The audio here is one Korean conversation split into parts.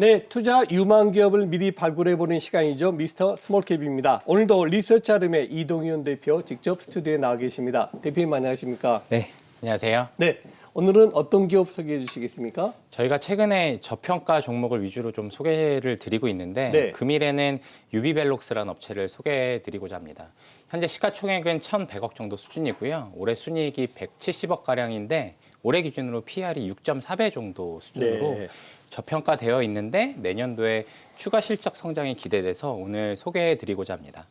네, 투자 유망 기업을 미리 발굴해보는 시간이죠. 미스터 스몰캡입니다. 오늘도 리서치 아름의 이동현 대표 직접 스튜디오에 나와 계십니다. 대표님 안녕하십니까? 네, 안녕하세요. 네, 오늘은 어떤 기업 소개해 주시겠습니까? 저희가 최근에 저평가 종목을 위주로 좀 소개를 드리고 있는데 네. 금일에는 유비벨록스라는 업체를 소개해 드리고자 합니다. 현재 시가총액은 1,100억 정도 수준이고요. 올해 순이익이 170억 가량인데 올해 기준으로 PR이 6.4배 정도 수준으로 네. 저평가되어 있는데 내년도에 추가 실적 성장이 기대돼서 오늘 소개해 드리고자 합니다.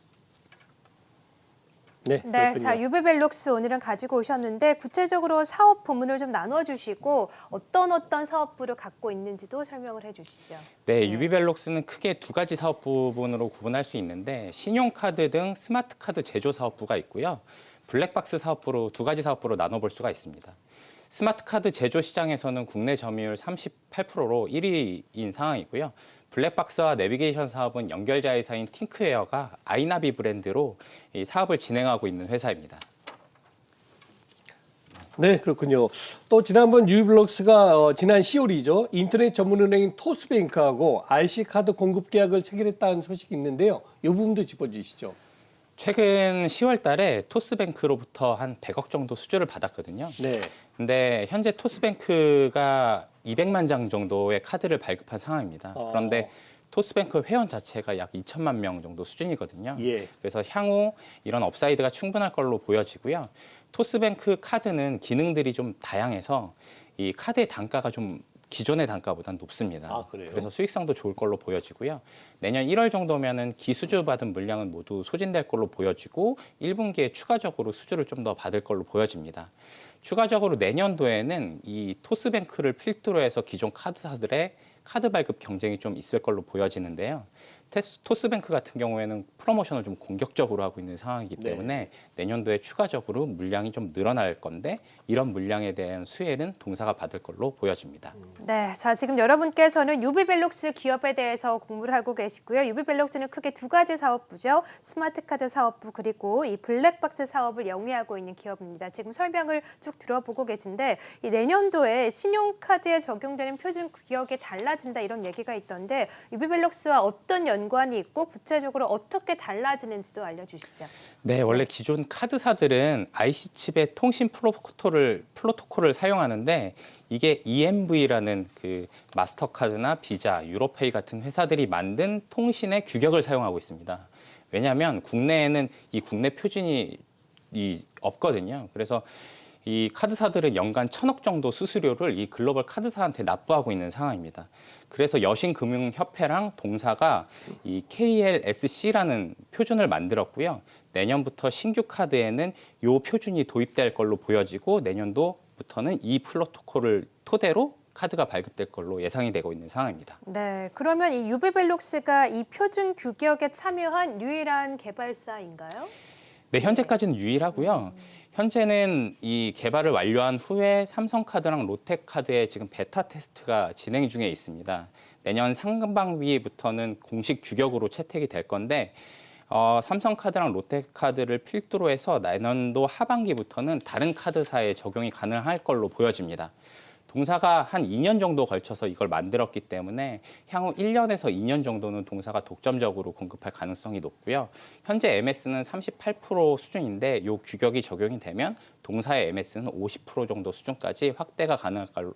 네, 네, 그렇군요. 자 유비벨록스 오늘은 가지고 오셨는데 구체적으로 사업 부문을 좀 나눠 주시고 어떤 사업부를 갖고 있는지도 설명을 해주시죠. 네, 유비벨록스는 크게 두 가지 사업 부분으로 구분할 수 있는데 신용카드 등 스마트카드 제조 사업부가 있고요. 블랙박스 사업부로 두 가지 사업부로 나눠볼 수가 있습니다. 스마트카드 제조 시장에서는 국내 점유율 38%로 1위인 상황이고요. 블랙박스와 내비게이션 사업은 연결자 회사인 팅크웨어가 아이나비 브랜드로 이 사업을 진행하고 있는 회사입니다. 네, 그렇군요. 또 지난번 유비블록스가 지난 10월이죠. 인터넷 전문은행인 토스뱅크하고 IC카드 공급 계약을 체결했다는 소식이 있는데요. 이 부분도 짚어주시죠. 최근 10월 달에 토스뱅크로부터 한 100억 정도 수주를 받았거든요. 네. 근데 현재 토스뱅크가 200만 장 정도의 카드를 발급한 상황입니다. 그런데 토스뱅크 회원 자체가 약 2천만 명 정도 수준이거든요. 예. 그래서 향후 이런 업사이드가 충분할 걸로 보여지고요. 토스뱅크 카드는 기능들이 좀 다양해서 이 카드의 단가가 좀 기존의 단가보다는 높습니다. 아, 그래요? 그래서 수익성도 좋을 걸로 보여지고요. 내년 1월 정도면은 기수주 받은 물량은 모두 소진될 걸로 보여지고 1분기에 추가적으로 수주를 좀 더 받을 걸로 보여집니다. 추가적으로 내년도에는 이 토스뱅크를 필두로 해서 기존 카드사들의 카드 발급 경쟁이 좀 있을 걸로 보여지는데요. 토스뱅크 같은 경우에는 프로모션을 좀 공격적으로 하고 있는 상황이기 때문에 내년도에 추가적으로 물량이 좀 늘어날 건데 이런 물량에 대한 수혜는 동사가 받을 걸로 보여집니다. 네, 자 지금 여러분께서는 유비벨록스 기업에 대해서 공부를 하고 계시고요. 유비벨록스는 크게 두 가지 사업부죠. 스마트카드 사업부 그리고 이 블랙박스 사업을 영위하고 있는 기업입니다. 지금 설명을 쭉 들어보고 계신데 이 내년도에 신용카드에 적용되는 표준 규격이 달라진다 이런 얘기가 있던데 유비벨록스와 어떤 연관이 있고 구체적으로 어떻게 달라지는지도 알려주시죠. 네, 원래 기존 카드사들은 IC 칩의 통신 프로토콜을 사용하는데 이게 EMV라는 그 마스터카드나 비자, 유로페이 같은 회사들이 만든 통신의 규격을 사용하고 있습니다. 왜냐하면 국내에는 이 국내 표준이 없거든요. 그래서 이 카드사들은 연간 1,000억 정도 수수료를 이 글로벌 카드사한테 납부하고 있는 상황입니다. 그래서 여신금융협회랑 동사가 이 KLSC라는 표준을 만들었고요. 내년부터 신규 카드에는 이 표준이 도입될 걸로 보여지고 내년도부터는 이 프로토콜을 토대로 카드가 발급될 걸로 예상이 되고 있는 상황입니다. 네, 그러면 이 유비벨록스가 이 표준 규격에 참여한 유일한 개발사인가요? 네, 현재까지는 유일하고요. 현재는 이 개발을 완료한 후에 삼성카드랑 롯데카드의 지금 베타 테스트가 진행 중에 있습니다. 내년 상반기부터는 공식 규격으로 채택이 될 건데 삼성카드랑 롯데카드를 필두로 해서 내년도 하반기부터는 다른 카드사에 적용이 가능할 걸로 보여집니다. 동사가 한 2년 정도 걸쳐서 이걸 만들었기 때문에 향후 1년에서 2년 정도는 동사가 독점적으로 공급할 가능성이 높고요. 현재 MS는 38% 수준인데 이 규격이 적용이 되면 동사의 MS는 50% 정도 수준까지 확대가 가능할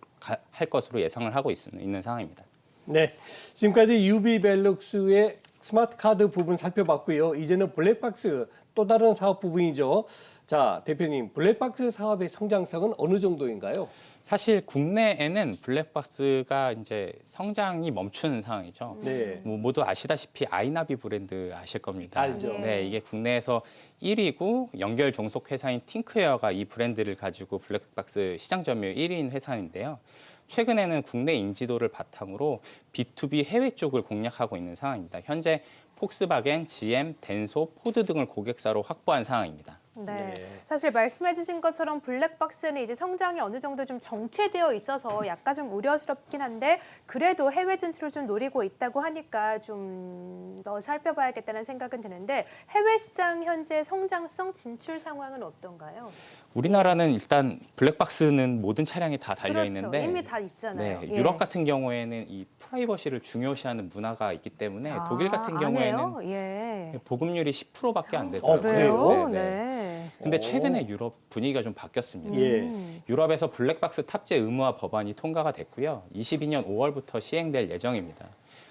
것으로 예상을 하고 있는 상황입니다. 네, 지금까지 유비벨록스의 스마트 카드 부분 살펴봤고요. 이제는 블랙박스 또 다른 사업 부분이죠. 자, 대표님, 블랙박스 사업의 성장성은 어느 정도인가요? 사실 국내에는 블랙박스가 이제 성장이 멈추는 상황이죠. 네. 모두 아시다시피 아이나비 브랜드 아실 겁니다. 알죠. 네, 이게 국내에서 1위고 연결 종속 회사인 팅크웨어가 이 브랜드를 가지고 블랙박스 시장 점유율 1위인 회사인데요. 최근에는 국내 인지도를 바탕으로 B2B 해외 쪽을 공략하고 있는 상황입니다. 현재 폭스바겐, GM, 덴소, 포드 등을 고객사로 확보한 상황입니다. 네. 네. 사실 말씀해주신 것처럼 블랙박스는 이제 성장이 어느 정도 좀 정체되어 있어서 약간 좀 우려스럽긴 한데 그래도 해외 진출을 좀 노리고 있다고 하니까 좀 더 살펴봐야겠다는 생각은 드는데 해외 시장 현재 성장성 진출 상황은 어떤가요? 우리나라는 일단 블랙박스는 모든 차량에 다 달려 그렇죠. 있는데 이미 다 있잖아요. 네, 예. 유럽 같은 경우에는 이 프라이버시를 중요시하는 문화가 있기 때문에 독일 같은 안 해요? 경우에는 예. 보급률이 10%밖에 안 되더라고요. 그래요? 네, 네. 네. 근데 최근에 유럽 분위기가 좀 바뀌었습니다. 예. 유럽에서 블랙박스 탑재 의무화 법안이 통과가 됐고요. 22년 5월부터 시행될 예정입니다.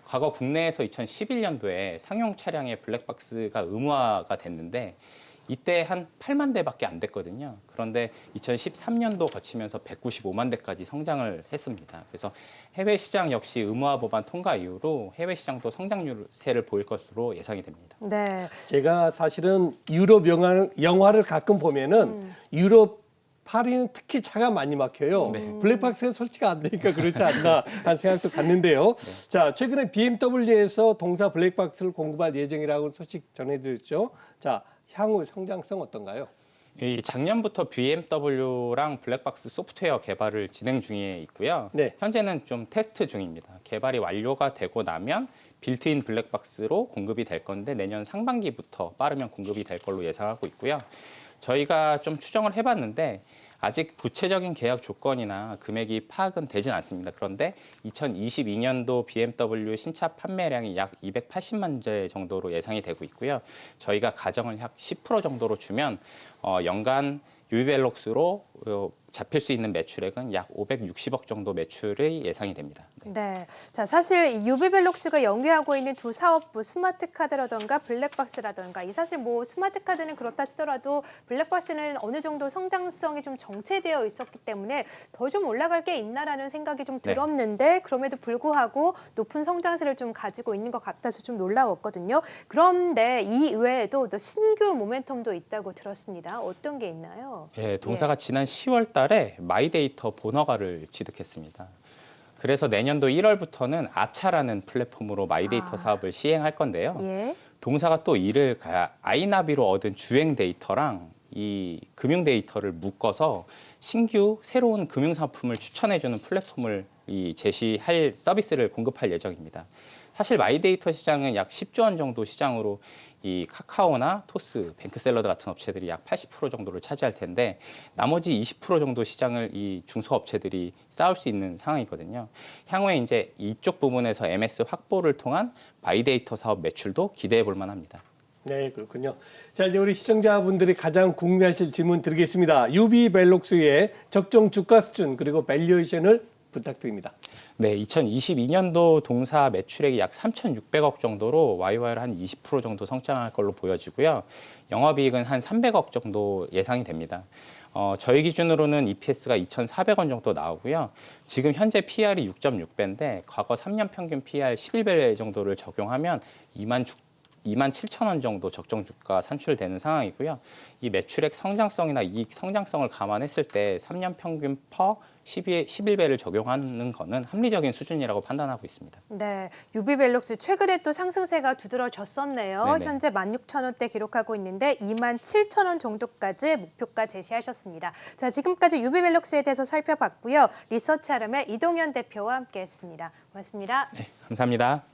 과거 국내에서 2011년도에 상용 차량에 블랙박스가 의무화가 됐는데 이때 한 8만 대밖에 안 됐거든요. 그런데 2013년도 거치면서 195만 대까지 성장을 했습니다. 그래서 해외 시장 역시 의무화 법안 통과 이후로 해외 시장도 성장률세를 보일 것으로 예상이 됩니다. 네. 제가 사실은 유럽 영화를 가끔 보면은 유럽 파리는 특히 차가 많이 막혀요. 블랙박스가 설치가 안 되니까 그렇지 않나 하는 생각도 갔는데요. 자, 최근에 BMW에서 동사 블랙박스를 공급할 예정이라고 소식 전해드렸죠. 자, 향후 성장성 어떤가요? 이 작년부터 BMW랑 블랙박스 소프트웨어 개발을 진행 중에 있고요. 네. 현재는 좀 테스트 중입니다. 개발이 완료가 되고 나면 빌트인 블랙박스로 공급이 될 건데 내년 상반기부터 빠르면 공급이 될 걸로 예상하고 있고요. 저희가 좀 추정을 해봤는데 아직 구체적인 계약 조건이나 금액이 파악은 되진 않습니다. 그런데 2022년도 BMW 신차 판매량이 약 280만 대 정도로 예상이 되고 있고요. 저희가 가정을 약 10% 정도로 주면 연간 유비벨록스로 잡힐 수 있는 매출액은 약 560억 정도 매출이 예상이 됩니다. 네. 자, 사실 유비벨록스가 영위하고 있는 두 사업부 스마트카드라던가 블랙박스라던가 이 사실 뭐 스마트카드는 그렇다 치더라도 블랙박스는 어느 정도 성장성이 좀 정체되어 있었기 때문에 더 좀 올라갈 게 있나라는 생각이 좀 들었는데 그럼에도 불구하고 높은 성장세를 좀 가지고 있는 것 같아서 좀 놀라웠거든요. 그런데 이 외에도 또 신규 모멘텀도 있다고 들었습니다. 어떤 게 있나요? 예, 동사가 지난 10월 달에 마이데이터 본허가를 취득했습니다. 그래서 내년도 1월부터는 아차라는 플랫폼으로 마이데이터 사업을 시행할 건데요. 예. 동사가 또 이를 아이나비로 얻은 주행 데이터랑 이 금융 데이터를 묶어서 신규 새로운 금융 상품을 추천해주는 플랫폼을 제시할 서비스를 공급할 예정입니다. 사실 마이데이터 시장은 약 10조 원 정도 시장으로 이 카카오나 토스, 뱅크샐러드 같은 업체들이 약 80% 정도를 차지할 텐데 나머지 20% 정도 시장을 이 중소업체들이 쌓을 수 있는 상황이거든요. 향후에 이제 이쪽 부분에서 MS 확보를 통한 마이데이터 사업 매출도 기대해 볼 만합니다. 네, 그렇군요. 자, 이제 우리 시청자분들이 가장 궁금해하실 질문 드리겠습니다. 유비벨록스의 적정 주가 수준 그리고 밸류에이션을 부탁드립니다. 네, 2022년도 동사 매출액이 약 3,600억 정도로 YOY를 한 20% 정도 성장할 걸로 보여지고요. 영업이익은 한 300억 정도 예상이 됩니다. 저희 기준으로는 EPS가 2,400원 정도 나오고요. 지금 현재 PR이 6.6배인데 과거 3년 평균 PR 11배 정도를 적용하면 27,000원 정도 적정 주가 산출되는 상황이고요. 이 매출액 성장성이나 이익 성장성을 감안했을 때 3년 평균 퍼 11배를 적용하는 것은 합리적인 수준이라고 판단하고 있습니다. 네, 유비벨록스 최근에 또 상승세가 두드러졌었네요. 네네. 현재 16,000원대 기록하고 있는데 27,000원 정도까지 목표가 제시하셨습니다. 자, 지금까지 유비벨록스에 대해서 살펴봤고요. 리서치 아름의 이동현 대표와 함께했습니다. 고맙습니다. 네, 감사합니다.